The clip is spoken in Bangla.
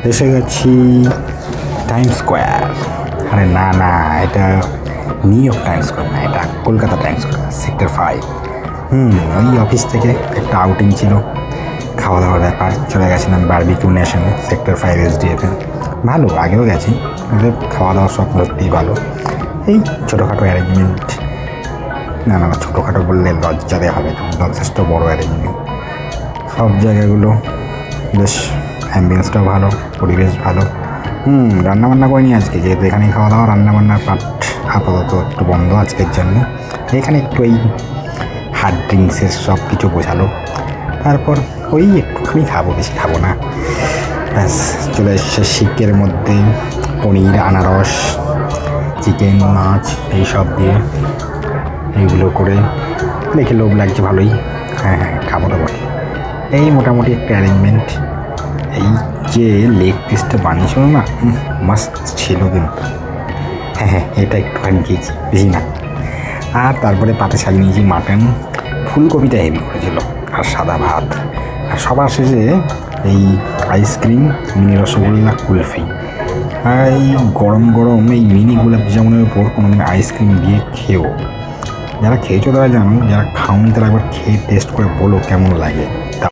এসে গেছি টাইম স্কোয়ার। আরে না না, এটা নিউ ইয়র্ক টাইম স্কোয়ার না, এটা কলকাতা টাইম স্কোয়ার, সেক্টর 5। ওই অফিস থেকে একটা আউটিং ছিল, খাওয়া দাওয়ার ব্যাপার, চলে গেছিলাম বারবিকিউ নেশনে, সেক্টর 5 SDF-এ। ভালো, আগেও গেছি, কিন্তু খাওয়া দাওয়া সব সত্যিই ভালো। এই ছোটোখাটো অ্যারেঞ্জমেন্ট, না না, ছোটোখাটো বললে লজ্জা দেওয়া হবে, যথেষ্ট বড় অ্যারেঞ্জমেন্ট। সব জায়গাগুলো বেশ, অ্যাম্বিয়েন্সটাও ভালো, পরিবেশ ভালো। রান্নাবান্না করিনি আজকে, যেহেতু এখানেই খাওয়া দাওয়া, রান্নাবান্নার পাট আপাতত একটু বন্ধ আজকের জন্য। এখানে একটু এই হার্ড ড্রিঙ্কসের সব কিছু বোঝালো, তারপর ওই একটুখানি খাবো, বেশি খাবো না। ব্যাস চলে এসছে শিকের মধ্যে পনির, আনারস, চিকেন, মাছ এইসব দিয়ে, এইগুলো করে দেখে লোভ লাগছে ভালোই। হ্যাঁ হ্যাঁ, খাবো তো বটে। এই মোটামুটি একটা অ্যারেঞ্জমেন্ট। এই যে লেগ পিসটা বানিয়েছিল না, মাস্ত ছিল কিন্তু। হ্যাঁ হ্যাঁ, এটা একটুখানি খেয়েছি, বেশি না। আর তারপরে পাতে শাক নিয়েছি মাটন, ফুলকপিটা হেভি করেছিল, আর সাদা ভাত, আর সবার শেষে এই আইসক্রিম, মিনি রসগোল্লা, কুলফি। আর এই গরম গরম এই মিনি গোলাপ জামুনের উপর কোনো দিন আইসক্রিম দিয়ে খেয়েও, যারা খেয়েছো তারা জানো, যারা খাওনি তারা একবার খেয়ে টেস্ট করে বলো কেমন লাগে।